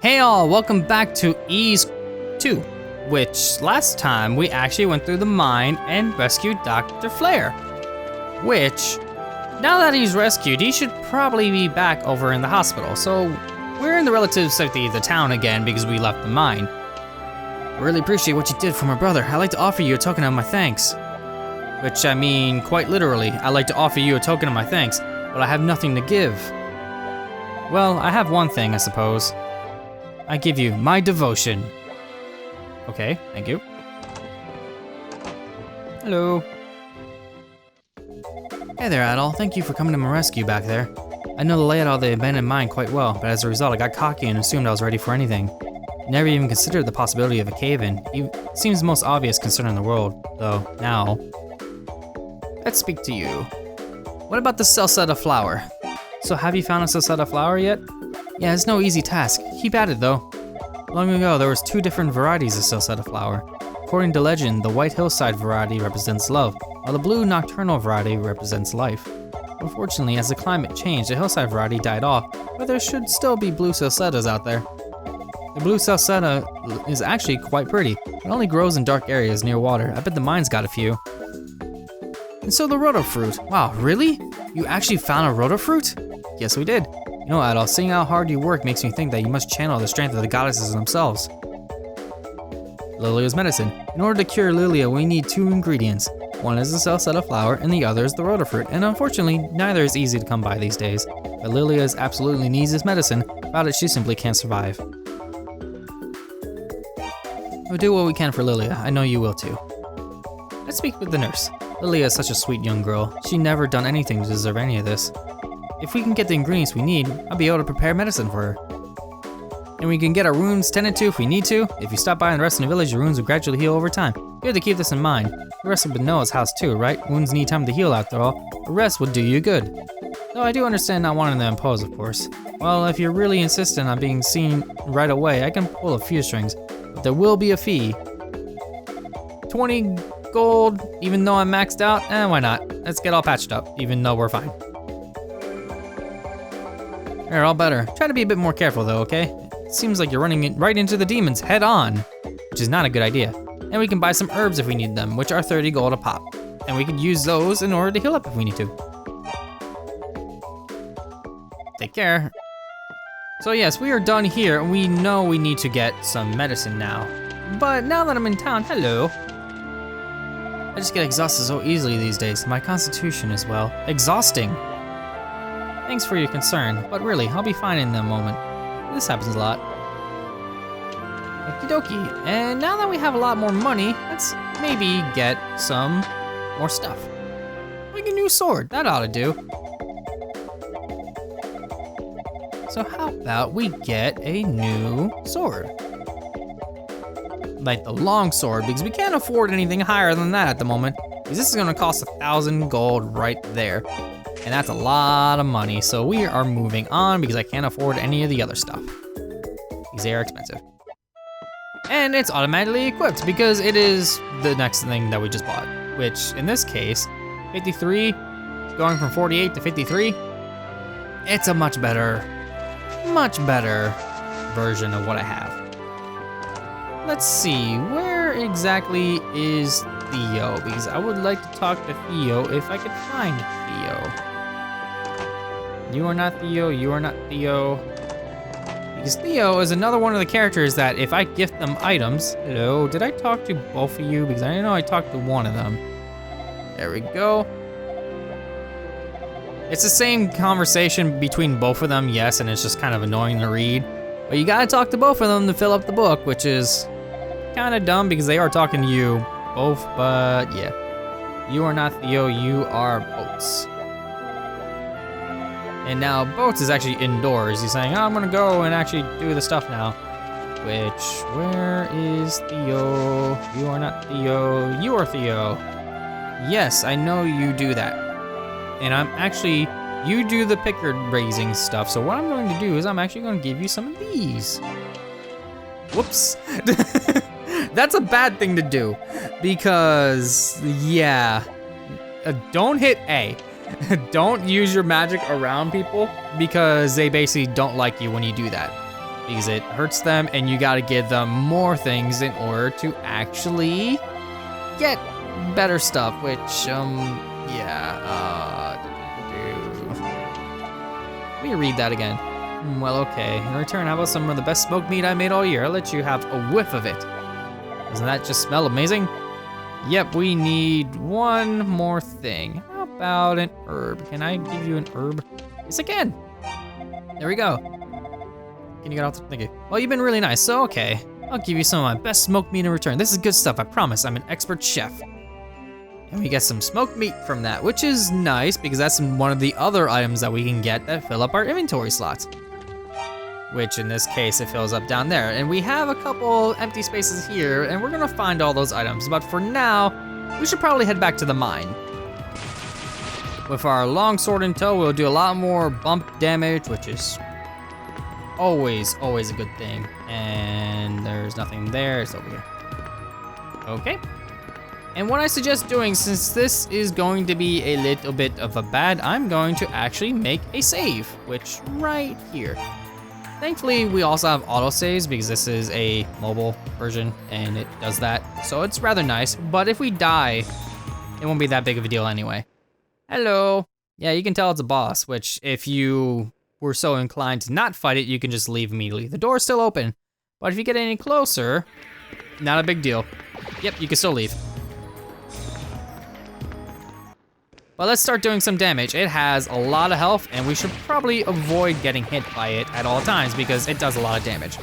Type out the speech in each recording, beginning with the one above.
Hey all, welcome back to Ease 2, which last time we actually went through the mine and rescued Dr. Flare. Which, now that he's rescued, he should probably be back over in the hospital. So we're in the relative safety of the town again because we left the mine. I really appreciate what you did for my brother. I'd like to offer you a token of my thanks. Which I mean, quite literally, I'd like to offer you a token of my thanks, but I have nothing to give. Well, I have one thing, I suppose. I give you my devotion. Okay, thank you. Hello. Hey there, Adol. Thank you for coming to my rescue back there. I know the layout of the abandoned mine quite well, but as a result, I got cocky and assumed I was ready for anything. Never even considered the possibility of a cave-in. It seems the most obvious concern in the world, though now. Let's speak to you. What about the Salsetta flower? So have you found a Salsetta flower yet? Yeah, it's no easy task. Keep at it though. Long ago, there was 2 different varieties of Salsetta flower. According to legend, the white hillside variety represents love, while the blue nocturnal variety represents life. Unfortunately, as the climate changed, the hillside variety died off, but there should still be blue Salsettas out there. The blue Salsetta is actually quite pretty. It only grows in dark areas near water. I bet the mine's got a few. And so the rotofruit. Wow, really? You actually found a rotofruit? Yes, we did. You know, Adol, seeing how hard you work makes me think that you must channel the strength of the goddesses themselves. Lilia's medicine. In order to cure Lilia, we need 2 ingredients. One is the Salsetta flower, and the other is the rotofruit. And unfortunately, neither is easy to come by these days. But Lilia absolutely needs this medicine. Without it, she simply can't survive. We'll do what we can for Lilia. I know you will too. Let's speak with the nurse. Lilia is such a sweet young girl. She's never done anything to deserve any of this. If we can get the ingredients we need, I'll be able to prepare medicine for her. And we can get our wounds tended to if we need to. If you stop by in the rest of the village, your wounds will gradually heal over time. You have to keep this in mind. The rest of Noah's house too, right? Wounds need time to heal after all. The rest will do you good. Though I do understand not wanting to impose, of course. Well, if you're really insistent on being seen right away, I can pull a few strings. But there will be a fee. 20 gold, even though I'm maxed out? Why not? Let's get all patched up, even though we're fine. You're all better. Try to be a bit more careful though, okay? It seems like you're running right into the demons head on, which is not a good idea. And we can buy some herbs if we need them, which are 30 gold a pop. And we can use those in order to heal up if we need to. Take care. So yes, we are done here, and we know we need to get some medicine now. But now that I'm in town, hello. I just get exhausted so easily these days. My constitution is, well, exhausting. Thanks for your concern, but really, I'll be fine in a moment. This happens a lot. Okie dokie, and now that we have a lot more money, let's maybe get some more stuff. Like a new sword, that ought to do. So how about we get a new sword? Like the long sword, because we can't afford anything higher than that at the moment. Because this is gonna cost 1,000 gold right there. And that's a lot of money, so we are moving on because I can't afford any of the other stuff. These they are expensive. And it's automatically equipped because it is the next thing that we just bought, which in this case, 53, going from 48 to 53, it's a much better version of what I have. Let's see, where exactly is Theo? Because I would like to talk to Theo if I could find Theo. You are not Theo, you are not Theo. Because Theo is another one of the characters that if I gift them items, hello, did I talk to both of you? Because I know I talked to one of them. There we go. It's the same conversation between both of them, yes, and it's just kind of annoying to read. But you gotta talk to both of them to fill up the book, which is kind of dumb because they are talking to you both, but yeah. You are not Theo, you are Boats. And now Boats is actually indoors. He's saying, oh, I'm gonna go and actually do the stuff now. Which, where is Theo? You are not Theo, you are Theo. Yes, I know you do that. And I'm actually, you do the picker raising stuff. So what I'm going to do is I'm actually gonna give you some of these. Whoops. That's a bad thing to do. Because, yeah. Don't hit A. Don't use your magic around people because they basically don't like you when you do that. because it hurts them and you gotta give them more things in order to actually get better stuff, which, let me read that again. Well, okay. In return, how about some of the best smoked meat I made all year? I'll let you have a whiff of it. Doesn't that just smell amazing? Yep, we need one more thing. How about an herb? Can I give you an herb? Yes, I can. There we go. Can you get off? Thank you. Well, you've been really nice, so okay. I'll give you some of my best smoked meat in return. This is good stuff, I promise. I'm an expert chef. And we get some smoked meat from that, which is nice because that's one of the other items that we can get that fill up our inventory slots. Which in this case, it fills up down there. And we have a couple empty spaces here, and we're gonna find all those items. But for now, we should probably head back to the mine. With our long sword in tow, we'll do a lot more bump damage, which is always a good thing. And there's nothing there, it's over here. Okay. And what I suggest doing, since this is going to be a little bit of a bad, I'm going to actually make a save, which right here. Thankfully, we also have autosaves because this is a mobile version and it does that. So it's rather nice, but if we die, it won't be that big of a deal anyway. Hello. Yeah, you can tell it's a boss, which if you were so inclined to not fight it, you can just leave immediately. The door's still open, but if you get any closer, not a big deal. Yep, you can still leave. But let's start doing some damage. It has a lot of health, and we should probably avoid getting hit by it at all times because it does a lot of damage.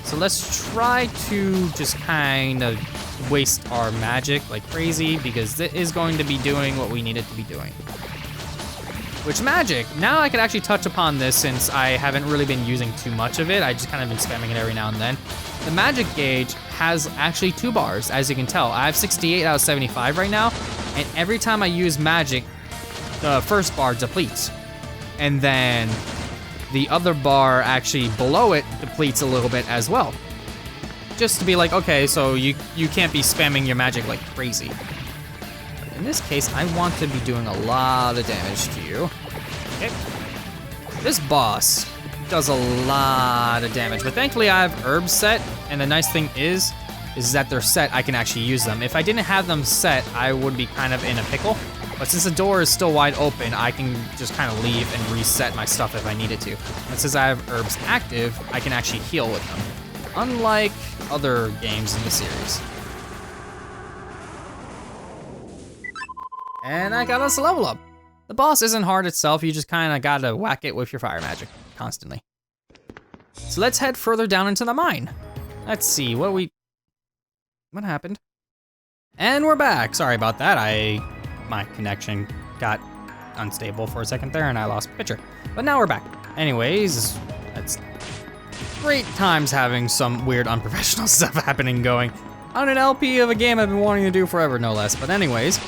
So let's try to just kind of waste our magic like crazy because it is going to be doing what we need it to be doing. Which magic? Now I could actually touch upon this since I haven't really been using too much of it. I just kind of been spamming it every now and then. The magic gauge has actually 2 bars, as you can tell. I have 68 out of 75 right now, and every time I use magic, the first bar depletes. And then the other bar actually below it depletes a little bit as well. Just to be like, okay, so you can't be spamming your magic like crazy. In this case, I want to be doing a lot of damage to you. Okay. This boss does a lot of damage, but thankfully I have herbs set, and the nice thing is that they're set, I can actually use them. If I didn't have them set, I would be kind of in a pickle, but since the door is still wide open, I can just kind of leave and reset my stuff if I needed to. And since I have herbs active, I can actually heal with them, unlike other games in the series. And I got us a level up. The boss isn't hard itself, you just kind of gotta whack it with your fire magic constantly. So let's head further down into the mine. Let's see, what happened? And we're back. Sorry about that. My connection got unstable for a second there and I lost my picture. But now we're back. Anyways, that's great times having some weird unprofessional stuff happening going on an LP of a game I've been wanting to do forever, no less. But anyways,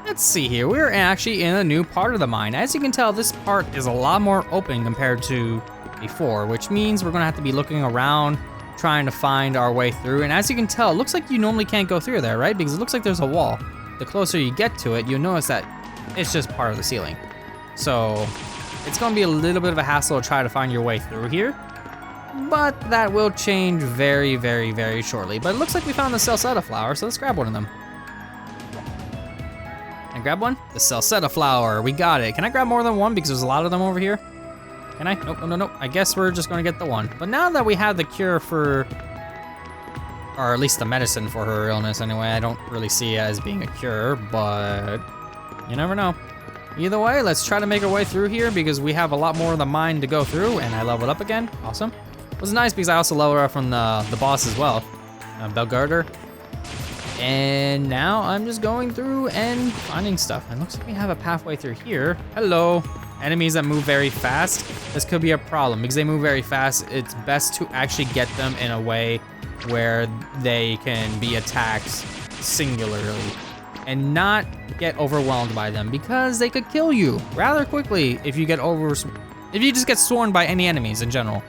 let's see here. We're actually in a new part of the mine. As you can tell, this part is a lot more open compared to before, which means we're gonna have to be looking around, trying to find our way through. And as you can tell, it looks like you normally can't go through there, right? Because it looks like there's a wall. The closer you get to it, you'll notice that it's just part of the ceiling. So it's gonna be a little bit of a hassle to try to find your way through here, but that will change very, very, very shortly. But it looks like we found the Salsetta flower, so let's grab one of them. Can I grab one? The Salsetta flower, we got it. Can I grab more than one because there's a lot of them over here? Can I? Nope, no. I guess we're just gonna get the one. But now that we have the cure for, or at least the medicine for her illness anyway, I don't really see it as being a cure, but you never know. Either way, let's try to make our way through here because we have a lot more of the mine to go through, and I leveled up again. Awesome. It was nice because I also leveled up from the boss as well, Belgarder. And now I'm just going through and finding stuff. And looks like we have a pathway through here. Hello. Enemies that move very fast. This could be a problem because they move very fast. It's best to actually get them in a way where they can be attacked singularly and not get overwhelmed by them because they could kill you rather quickly if you just get swarmed by any enemies in general.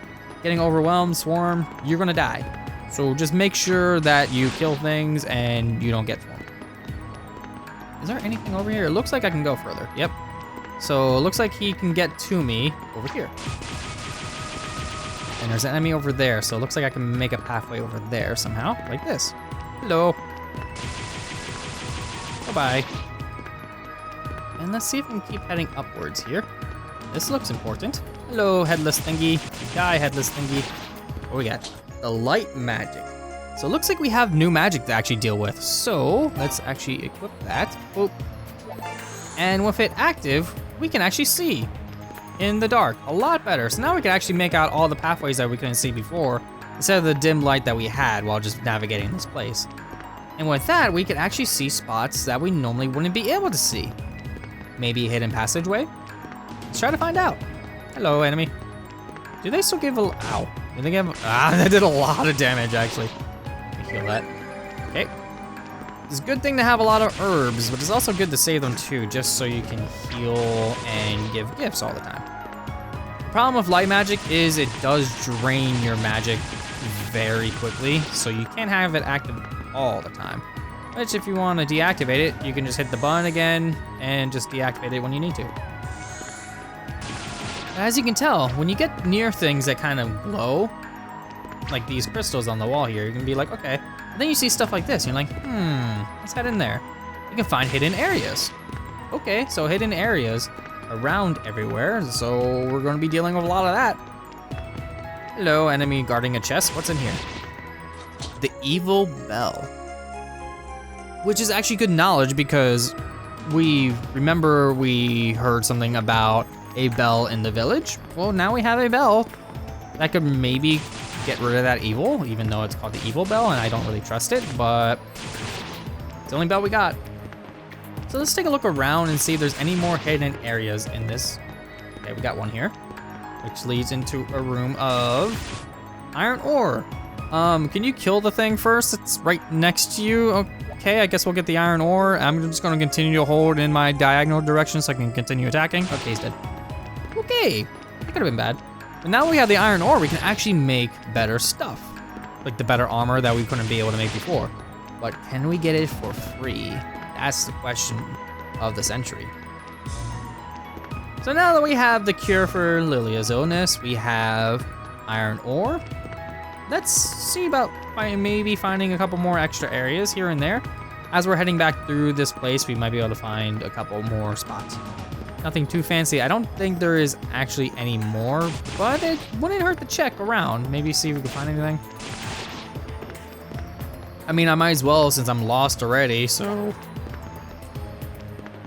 Getting overwhelmed, swarmed, you're gonna die. So just make sure that you kill things and you don't get swarmed. Is there anything over here? It looks like I can go further. Yep. So it looks like he can get to me over here. And there's an enemy over there, so it looks like I can make a pathway over there somehow, like this. Hello. Bye-bye. And let's see if we can keep heading upwards here. This looks important. Hello, headless thingy. Die, headless thingy. What we got? The light magic. So it looks like we have new magic to actually deal with. So let's actually equip that. Oh. And with it active, we can actually see in the dark a lot better. So now we can actually make out all the pathways that we couldn't see before, instead of the dim light that we had while just navigating this place. And with that, we can actually see spots that we normally wouldn't be able to see. Maybe a hidden passageway? Let's try to find out. Hello, enemy. Do they still give a... Ow. Do they give... that did a lot of damage, actually. Let me heal that. Okay. It's a good thing to have a lot of herbs, but it's also good to save them too, just so you can heal and give gifts all the time. The problem with light magic is it does drain your magic very quickly, so you can't have it active all the time. Which, if you want to deactivate it, you can just hit the button again and just deactivate it when you need to. As you can tell, when you get near things that kind of glow, like these crystals on the wall here, you can be like, okay. And then you see stuff like this, and you're like, let's head in there. You can find hidden areas. Okay, so hidden areas around everywhere, so we're going to be dealing with a lot of that. Hello, enemy guarding a chest. What's in here? The evil bell. Which is actually good knowledge because we heard something about a bell in the village. Well, now we have a bell that could maybe get rid of that evil, even though it's called the evil bell and I don't really trust it, but it's the only bell we got. So let's take a look around and see if there's any more hidden areas in this. Okay, we got one here, which leads into a room of iron ore. Can you kill the thing first? It's right next to you. Okay, I guess we'll get the iron ore. I'm just gonna continue to hold in my diagonal direction so I can continue attacking. Okay, he's dead. Okay, that could have been bad. But now we have the iron ore, we can actually make better stuff. Like the better armor that we couldn't be able to make before. But can we get it for free? That's the question of the century. So now that we have the cure for Lilia's illness, we have iron ore. Let's see about maybe finding a couple more extra areas here and there. As we're heading back through this place, we might be able to find a couple more spots. Nothing too fancy. I don't think there is actually any more, but it wouldn't hurt to check around. Maybe see if we can find anything. I mean, I might as well since I'm lost already, so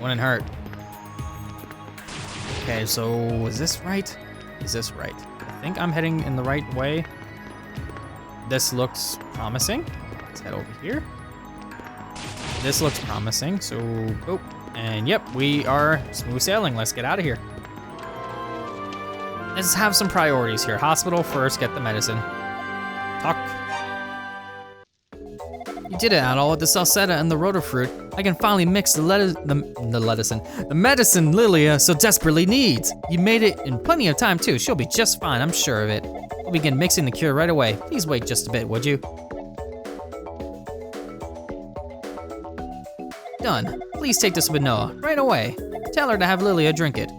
wouldn't hurt. Okay, so is this right? Is this right? I think I'm heading in the right way. This looks promising. Let's head over here. This looks promising, so, oh, and yep, we are smooth sailing. Let's get out of here. Let's have some priorities here. Hospital first, get the medicine. Talk. You did it, Adol, with the salsetta and the rotor-fruit. I can finally mix the medicine Lilia so desperately needs. You made it in plenty of time too. She'll be just fine, I'm sure of it. We'll begin mixing the cure right away. Please wait just a bit, would you? Done. Please take this to Benoa, right away. Tell her to have Lilia drink it.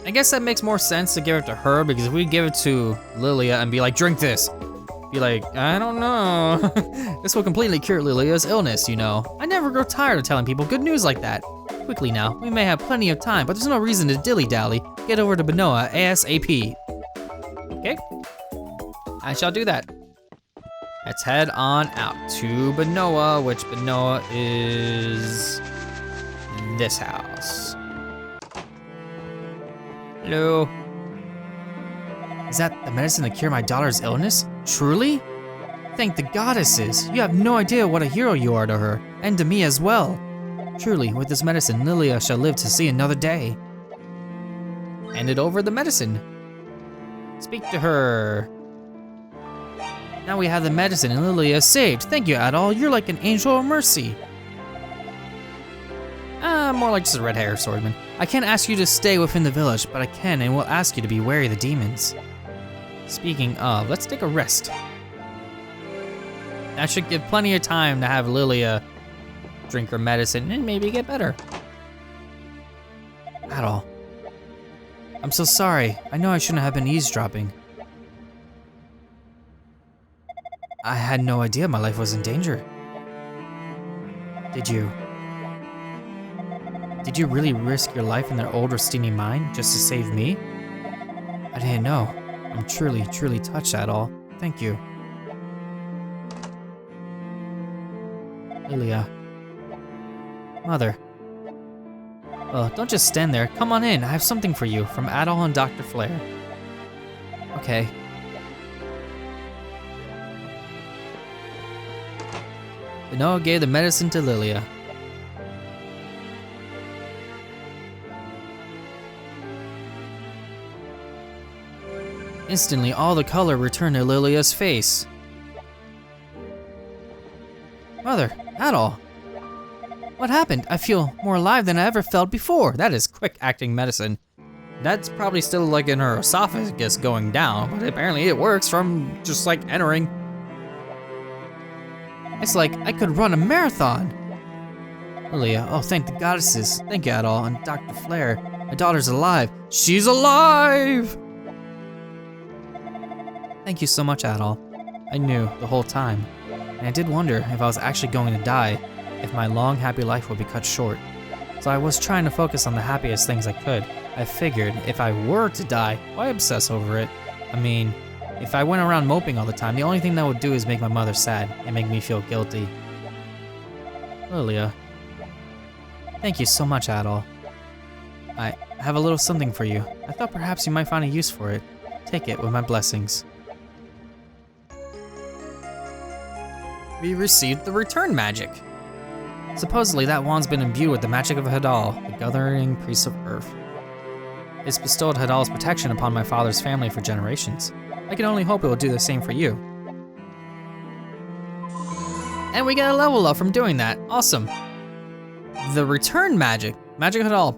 I guess that makes more sense to give it to her, because if we give it to Lilia and be like, drink this, be like, I don't know. This will completely cure Lilia's illness, you know. I never grow tired of telling people good news like that. Quickly now, we may have plenty of time, but there's no reason to dilly-dally. Get over to Benoa ASAP. Okay, I shall do that. Let's head on out to Benoa, which Benoa is this house. Hello. Is that the medicine to cure my daughter's illness? Truly? Thank the goddesses. You have no idea what a hero you are to her, and to me as well. Truly, with this medicine, Lilia shall live to see another day. Handed over the medicine. Speak to her. Now we have the medicine and Lilia is saved. Thank you, Adol. You're like an angel of mercy. More like just a red hair swordman. I can't ask you to stay within the village, but I can and will ask you to be wary of the demons. Speaking of, let's take a rest. That should give plenty of time to have Lilia drink her medicine and maybe get better. Adol. I'm so sorry. I know I shouldn't have been eavesdropping. I had no idea my life was in danger. Did you really risk your life in their old Rustini mine just to save me? I didn't know. I'm truly, truly touched at all. Thank you. Lilia. Mother. Oh, don't just stand there. Come on in. I have something for you from Adol and Dr. Flare. Okay. Benoa gave the medicine to Lilia. Instantly, all the color returned to Lilia's face. Mother, Adol. What happened? I feel more alive than I ever felt before. That is quick acting medicine. That's probably still like in her esophagus going down, but apparently it works from just like entering. It's like I could run a marathon. Lilia, oh thank the goddesses. Thank you, Adol, and Dr. Flare. My daughter's alive. She's alive! Thank you so much, Adol. I knew the whole time, and I did wonder if I was actually going to die, if my long, happy life would be cut short. So I was trying to focus on the happiest things I could. I figured if I were to die, why obsess over it? I mean, if I went around moping all the time, the only thing that would do is make my mother sad and make me feel guilty. Lilia. Thank you so much, Adol. I have a little something for you. I thought perhaps you might find a use for it. Take it with my blessings. We received the return magic. Supposedly that wand's been imbued with the magic of Hadal, the governing priest of Earth. It's bestowed Hadal's protection upon my father's family for generations. I can only hope it will do the same for you. And we get a level up from doing that. Awesome. The return magic. Magic Hadal,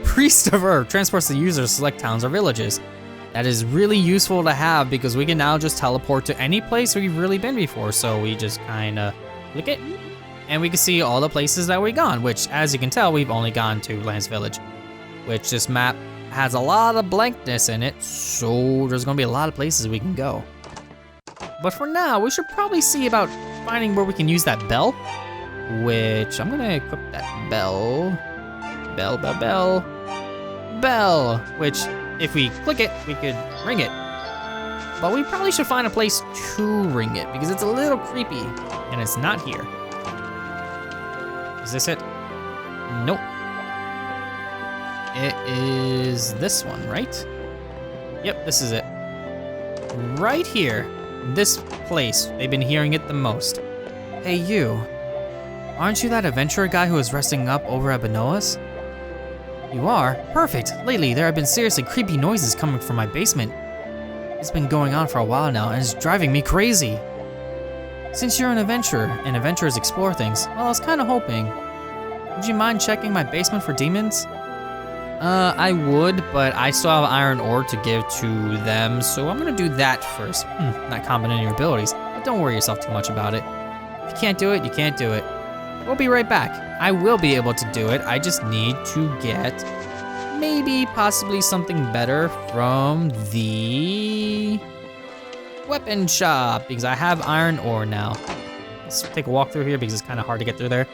priest of Earth, transports the user to select towns or villages. That is really useful to have because we can now just teleport to any place we've really been before. So we just kinda click it and we can see all the places that we've gone, which as you can tell, we've only gone to Lance Village, which this map has a lot of blankness in it. So there's gonna be a lot of places we can go. But for now, we should probably see about finding where we can use that bell, which I'm gonna equip that bell. Bell, which if we click it, we could ring it. But we probably should find a place to ring it because it's a little creepy and it's not here. Is this it? Nope. It is this one, right? Yep, this is it. Right here, this place, they've been hearing it the most. Hey you, aren't you that adventurer guy who was resting up over at Benoa's? You are? Perfect. Lately, there have been seriously creepy noises coming from my basement. It's been going on for a while now, and it's driving me crazy. Since you're an adventurer, and adventurers explore things, well, I was kind of hoping. Would you mind checking my basement for demons? I would, but I still have iron ore to give to them, so I'm gonna do that first. Not competent in your abilities, but don't worry yourself too much about it. If you can't do it, you can't do it. We'll be right back. I will be able to do it. I just need to get maybe possibly something better from the weapon shop because I have iron ore now. Let's take a walk through here because it's kind of hard to get through there.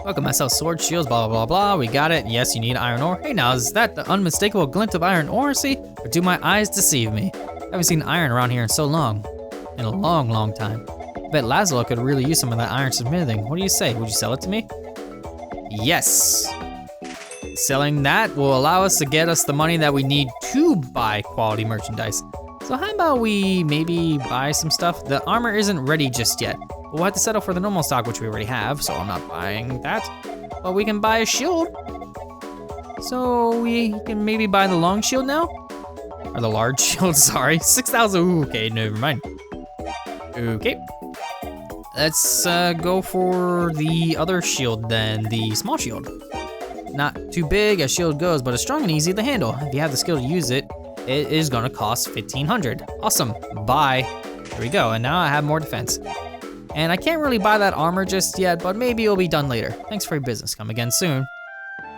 Welcome myself, sword, shields, blah, blah, blah, blah. We got it. Yes, you need iron ore. Hey now, is that the unmistakable glint of iron ore, see? Or do my eyes deceive me? I haven't seen iron around here in so long. In a long, long time. I bet Laszlo could really use some of that iron smithing. What do you say? Would you sell it to me? Yes. Selling that will allow us to get us the money that we need to buy quality merchandise. So how about we maybe buy some stuff? The armor isn't ready just yet. We'll have to settle for the normal stock, which we already have, so I'm not buying that. But we can buy a shield. So we can maybe buy the long shield now? Or the large shield, sorry. 6,000, ooh, okay, never mind. Okay. Let's go for the other shield then, the small shield. Not too big as shield goes, but it's strong and easy to handle. If you have the skill to use it, it is gonna cost 1,500. Awesome, buy. There we go, and now I have more defense. And I can't really buy that armor just yet, but maybe it'll be done later. Thanks for your business, come again soon.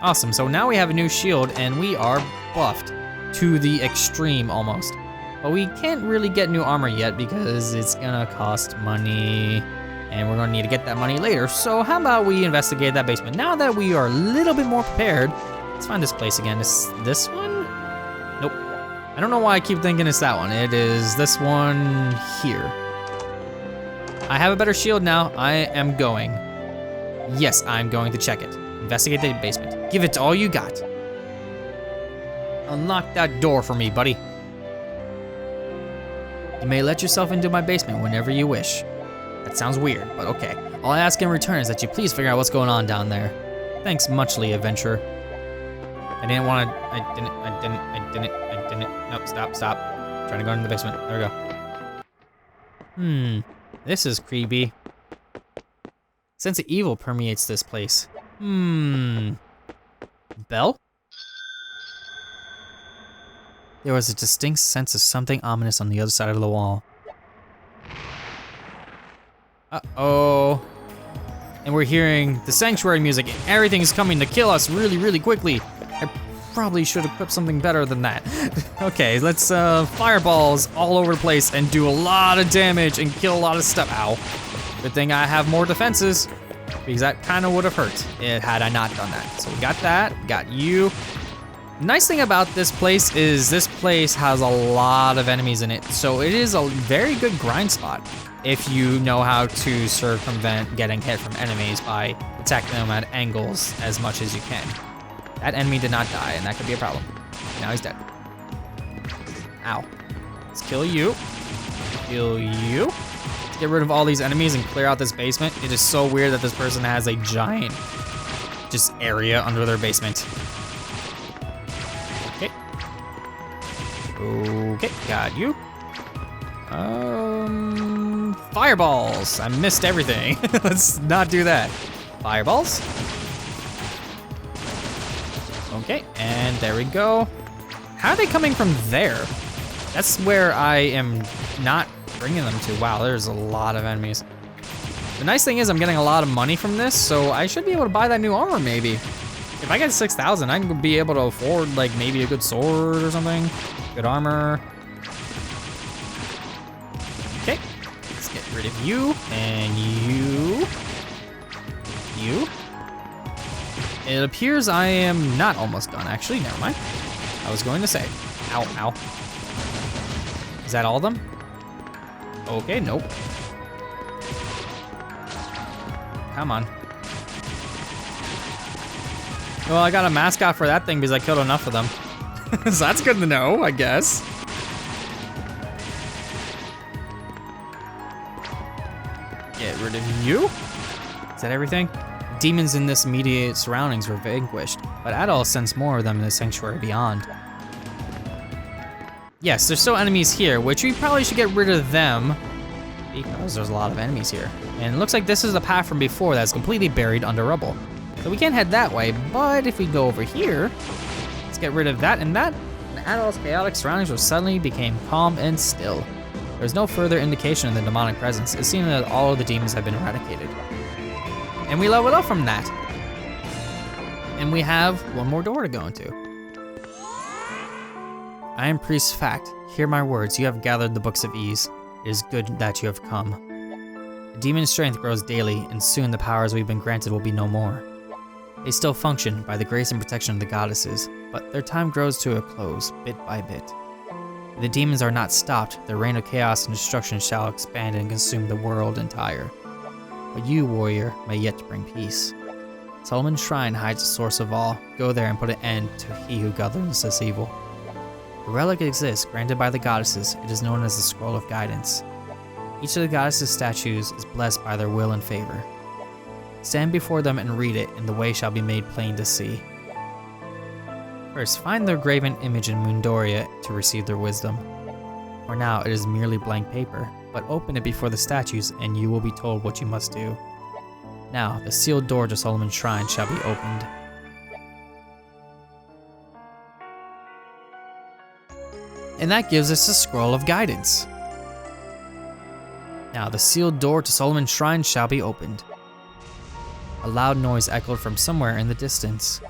Awesome, so now we have a new shield and we are buffed to the extreme almost. But we can't really get new armor yet because it's gonna cost money. And we're gonna need to get that money later. So how about we investigate that basement? Now that we are a little bit more prepared, let's find this place again. Is this one? Nope. I don't know why I keep thinking it's that one. It is this one here. I have a better shield now. I am going. Yes, I'm going to check it. Investigate the basement. Give it all you got. Unlock that door for me, buddy. You may let yourself into my basement whenever you wish. That sounds weird, but okay. All I ask in return is that you please figure out what's going on down there. Thanks muchly, adventurer. I didn't. Nope, stop. I'm trying to go into the basement. There we go. This is creepy. Sense of evil permeates this place. Bell? There was a distinct sense of something ominous on the other side of the wall. Uh-oh. And we're hearing the sanctuary music and everything is coming to kill us really, really quickly. I probably should equip something better than that. Okay, let's fireballs all over the place and do a lot of damage and kill a lot of stuff. Ow. Good thing I have more defenses because that kind of would have hurt had I not done that. So we got that, got you. Nice thing about this place is this place has a lot of enemies in it. So it is a very good grind spot if you know how to circumvent getting hit from enemies by attacking them at angles as much as you can. That enemy did not die, and that could be a problem. Now he's dead. Ow. Let's kill you. Kill you. Let's get rid of all these enemies and clear out this basement. It is so weird that this person has a giant just area under their basement. Okay. Okay, got you. Fireballs. I missed everything. Let's not do that. Fireballs. Okay, and there we go. How are they coming from there? That's where I am not bringing them to. Wow, there's a lot of enemies. The nice thing is I'm getting a lot of money from this, so I should be able to buy that new armor maybe. If I get 6,000, I can be able to afford like maybe a good sword or something. Good armor. Okay, let's get rid of you and you. You. It appears I am not almost done, actually. Never mind. I was going to say. Ow, ow. Is that all of them? Okay, nope. Come on. Well, I got a mascot for that thing because I killed enough of them. So that's good to know, I guess. Get rid of you. Is that everything? Demons in this immediate surroundings were vanquished, but Adol sensed more of them in the sanctuary beyond. Yes, there's still enemies here, which we probably should get rid of them because there's a lot of enemies here. And it looks like this is the path from before that's completely buried under rubble. So we can't head that way, but if we go over here, let's get rid of that and that, and Adol's chaotic surroundings will suddenly became calm and still. There's no further indication of the demonic presence. It seems that all of the demons have been eradicated. And we leveled up from that. And we have one more door to go into. I am Priest Fact. Hear my words. You have gathered the books of ease. It is good that you have come. The demon's strength grows daily, and soon the powers we've been granted will be no more. They still function by the grace and protection of the goddesses, but their time grows to a close, bit by bit. If the demons are not stopped, their reign of chaos and destruction shall expand and consume the world entire. But you, warrior, may yet bring peace. Solomon's Shrine hides the source of all. Go there and put an end to he who governs this evil. The relic exists, granted by the goddesses. It is known as the Scroll of Guidance. Each of the goddesses' statues is blessed by their will and favor. Stand before them and read it, and the way shall be made plain to see. First, find their graven image in Mundoria to receive their wisdom. For now, it is merely blank paper, but open it before the statues, and you will be told what you must do. Now, the sealed door to Solomon's Shrine shall be opened. And that gives us a Scroll of Guidance. Now, the sealed door to Solomon's Shrine shall be opened. A loud noise echoed from somewhere in the distance.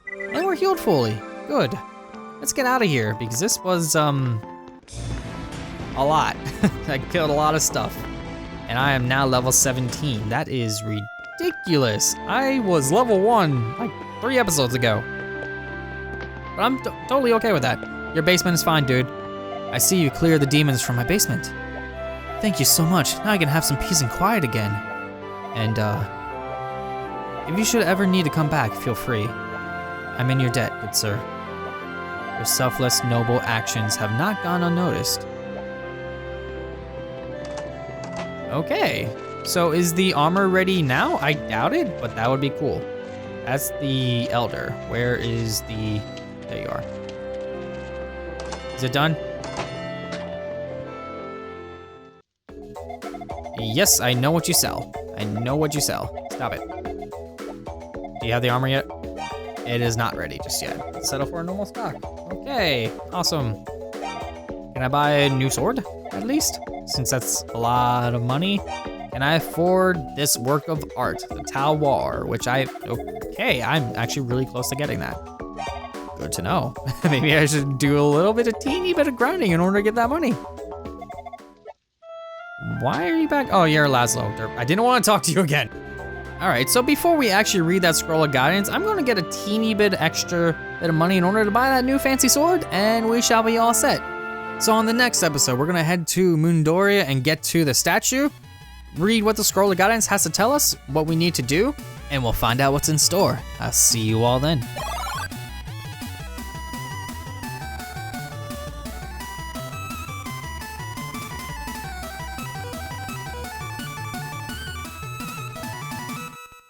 And we're healed fully. Good. Let's get out of here, because this was, a lot. I killed a lot of stuff. And I am now level 17. That is ridiculous. I was level 1 like 3 episodes ago. But I'm totally okay with that. Your basement is fine, dude. I see you clear the demons from my basement. Thank you so much. Now I can have some peace and quiet again. And if you should ever need to come back, feel free. I'm in your debt, good sir. Your selfless, noble actions have not gone unnoticed. Okay, so is the armor ready now? I doubt it, but that would be cool. That's the elder. Where is the... There you are. Is it done? Yes, I know what you sell. I know what you sell. Stop it. Do you have the armor yet? It is not ready just yet. Let's settle for a normal stock. Okay, awesome. Can I buy a new sword, at least? Since that's a lot of money. Can I afford this work of art, the Talwar, which okay, I'm actually really close to getting that. Good to know. Maybe I should do a little bit of teeny bit of grinding in order to get that money. Why are you back? Oh, you're Laszlo. I didn't want to talk to you again. All right, so before we actually read that scroll of guidance, I'm gonna get a teeny bit extra bit of money in order to buy that new fancy sword, and we shall be all set. So on the next episode, we're gonna head to Mundoria and get to the statue, read what the scroll of guidance has to tell us, what we need to do, and we'll find out what's in store. I'll see you all then.